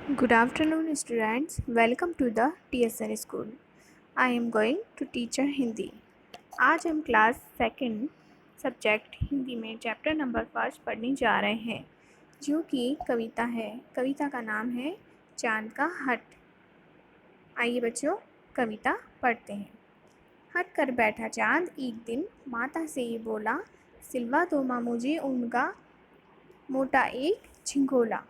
Good afternoon, students. Welcome to the TSN school. I am going to teach Hindi. आज हम class second subject Hindi में chapter number 5 पढ़ने जा रहे हैं, जो कि कविता है। कविता का नाम है चांद का हट। आइए बच्चों, कविता पढ़ते हैं। हट कर बैठा चांद एक दिन, माता से ये बोला, सिलवा दो माँ मुझे उनका मोटा एक झिंगोला।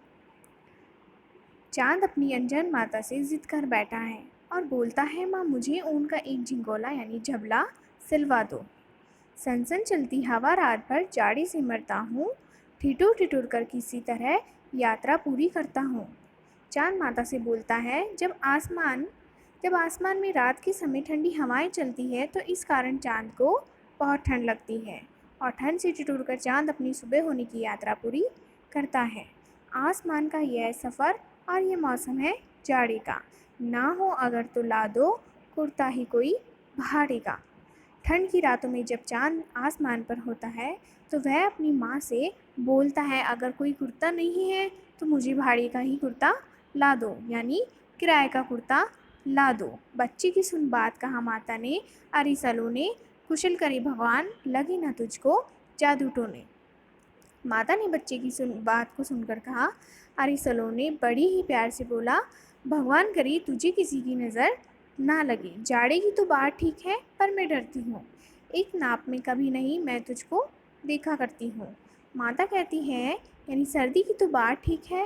चांद अपनी अनजान माता से जिद कर बैठा है और बोलता है, माँ मुझे ऊन का एक झिंगोला यानी झबला सिलवा दो। सनसन चलती हवा रात भर जाड़े से मरता हूँ, ठिठुर ठिठुर कर किसी तरह यात्रा पूरी करता हूँ। चांद माता से बोलता है, जब आसमान में रात के समय ठंडी हवाएं चलती है तो इस कारण चांद को बहुत ठंड लगती है और ठंड से ठिठुर कर चांद अपनी सुबह होने की यात्रा पूरी करता है। आसमान का यह सफ़र और ये मौसम है जाड़े का, ना हो अगर तो ला दो कुर्ता ही कोई भाड़े का। ठंड की रातों में जब चांद आसमान पर होता है तो वह अपनी माँ से बोलता है, अगर कोई कुर्ता नहीं है तो मुझे भाड़े का ही कुर्ता ला दो, यानी किराए का कुर्ता ला दो। बच्चे की सुन बात कहा माता ने, अरे सलोने कुशल करे भगवान, लगे ना तुझको जादू टोने। माता ने बच्चे की बात को सुनकर कहा, अरे सलोने बड़ी ही प्यार से बोला, भगवान करे तुझे किसी की नज़र ना लगे। जाड़े की तो बात ठीक है पर मैं डरती हूँ, एक नाप में कभी नहीं मैं तुझको देखा करती हूँ। माता कहती है, यानी सर्दी की तो बात ठीक है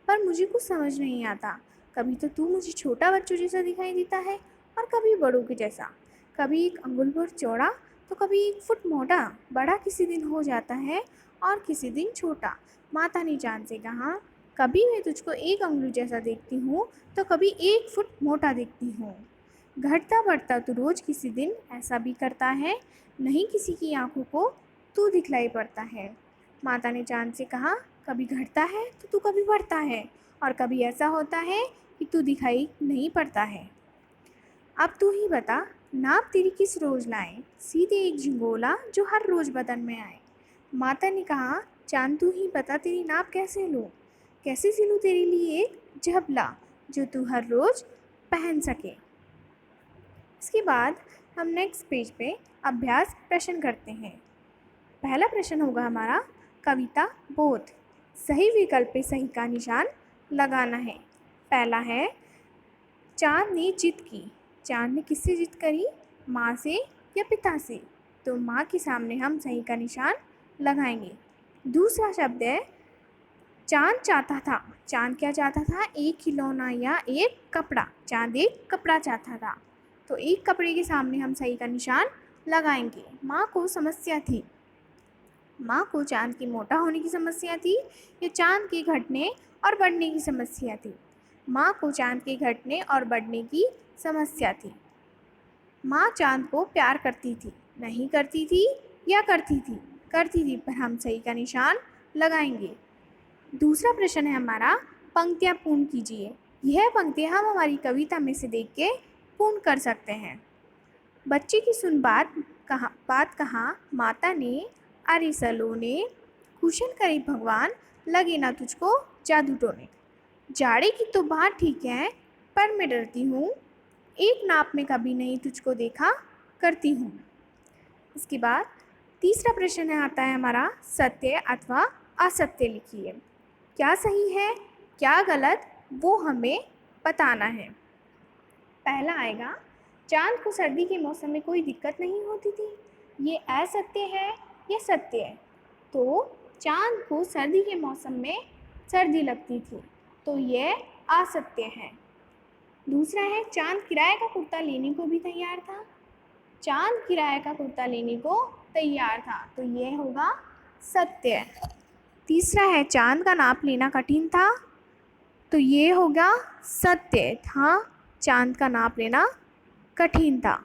पर मुझे कुछ समझ नहीं आता, कभी तो तू मुझे छोटा बच्चों जैसा दिखाई देता है और कभी बड़ों के जैसा, कभी 1 अंगुल भर चौड़ा तो कभी 1 फुट मोटा। बड़ा किसी दिन हो जाता है और किसी दिन छोटा। माता ने चांद से कहा, कभी मैं तुझको 1 अंगुल जैसा देखती हूँ तो कभी 1 फुट मोटा दिखती हूँ। घटता बढ़ता तू रोज़ किसी दिन ऐसा भी करता है, नहीं किसी की आंखों को तू दिखलाई पड़ता है। माता ने चांद से कहा, कभी घटता है तो तू कभी बढ़ता है और कभी ऐसा होता है कि तू दिखाई नहीं पड़ता है। अब तू ही बता, नाप तेरी किस रोज़ लाएं, सीधे एक झिंगोला जो हर रोज़ बदन में आए। माता ने कहा, चांद तू ही बता तेरी नाप कैसे लूँ, कैसे सिलूँ तेरे लिए एक झबला जो तू हर रोज़ पहन सके। इसके बाद हम नेक्स्ट पेज पे अभ्यास प्रश्न करते हैं। पहला प्रश्न होगा हमारा कविता बोध। सही विकल्प पे सही का निशान लगाना है। पहला है, चांद ने जिद की। चांद ने किससे जिद करी, माँ से या पिता से? तो माँ के सामने हम सही का निशान लगाएंगे। दूसरा शब्द है, चांद चाहता था। चांद क्या चाहता था, एक खिलौना या एक कपड़ा। चांद एक कपड़ा चाहता था, तो एक कपड़े के सामने हम सही का निशान लगाएंगे। माँ को समस्या थी। माँ को चांद के मोटा होने की समस्या थी या चांद के घटने और बढ़ने की समस्या थी? माँ को चांद के घटने और बढ़ने की समस्या थी। माँ चांद को प्यार करती थी, नहीं करती थी या करती थी? करती थी, पर हम सही का निशान लगाएंगे। दूसरा प्रश्न है हमारा, पंक्तियाँ पूर्ण कीजिए। यह पंक्तियाँ हम हमारी कविता में से देख के पूर्ण कर सकते हैं। बच्चे की सुन बात कहा माता ने, अरे सलोने कुशल करे भगवान, लगे ना तुझको जादू टोने। जाड़े की तो बात ठीक है पर मैं डरती हूँ, एक नाप में कभी नहीं तुझको देखा करती हूँ। इसके बाद तीसरा प्रश्न आता है हमारा, सत्य अथवा असत्य लिखिए। क्या सही है क्या गलत वो हमें बताना है। पहला आएगा, चांद को सर्दी के मौसम में कोई दिक्कत नहीं होती थी। ये असत्य है या सत्य है? तो चांद को सर्दी के मौसम में सर्दी लगती थी, तो ये असत्य है। दूसरा है, चांद किराए का कुर्ता लेने को भी तैयार था। चांद किराए का कुर्ता लेने को तैयार था, तो ये होगा सत्य। तीसरा है, चांद का नाप लेना कठिन था, तो ये होगा सत्य था, चांद का नाप लेना कठिन था।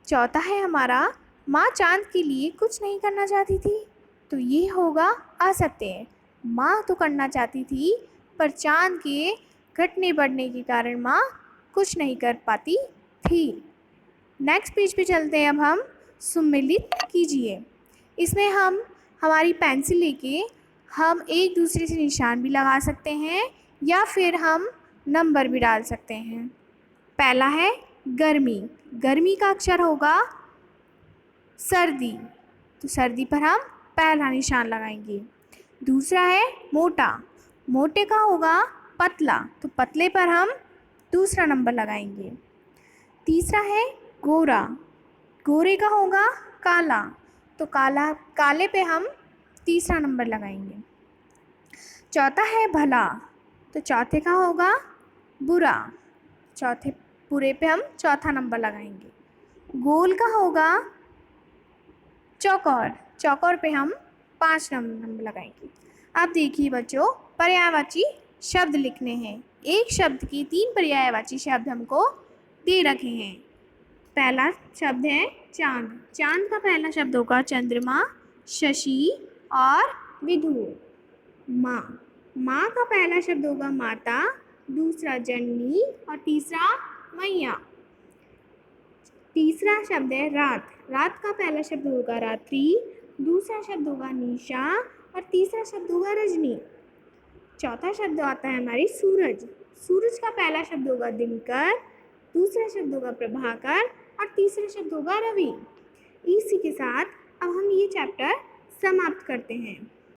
चौथा है हमारा, माँ चांद के लिए कुछ नहीं करना चाहती थी, तो ये होगा असत्य। माँ तो करना चाहती थी पर चांद के घटने बढ़ने के कारण माँ कुछ नहीं कर पाती थी। नेक्स्ट पेज पे चलते हैं। अब हम सुमेलित कीजिए। इसमें हम हमारी पेंसिल लेके हम एक दूसरे से निशान भी लगा सकते हैं या फिर हम नंबर भी डाल सकते हैं। पहला है गर्मी, गर्मी का अक्षर होगा सर्दी, तो सर्दी पर हम पहला निशान लगाएंगे। दूसरा है मोटा, मोटे का होगा पतला, तो पतले पर हम दूसरा नंबर लगाएंगे। तीसरा है गोरा, गोरे का होगा काला, तो काले पे हम तीसरा नंबर लगाएंगे। चौथा है भला, तो चौथे का होगा बुरा, चौथे बुरे पे हम चौथा नंबर लगाएंगे। गोल का होगा चौकोर, चौकोर पे हम 5 नंबर लगाएंगे। अब देखिए बच्चों, पर्यायवाची शब्द लिखने हैं। एक शब्द की 3 पर्यायवाची शब्द हमको दे रखे हैं। पहला शब्द है चांद, चांद का पहला शब्द होगा चंद्रमा, शशि और विधु। माँ, माँ का पहला शब्द होगा माता, दूसरा जननी और तीसरा मैया। तीसरा शब्द है रात, रात का पहला शब्द होगा रात्रि, दूसरा शब्द होगा निशा और तीसरा शब्द होगा रजनी। चौथा शब्द आता है हमारी सूरज, सूरज का पहला शब्द होगा दिनकर, दूसरा शब्द होगा प्रभाकर और तीसरा शब्द होगा रवि। इसी के साथ अब हम ये चैप्टर समाप्त करते हैं।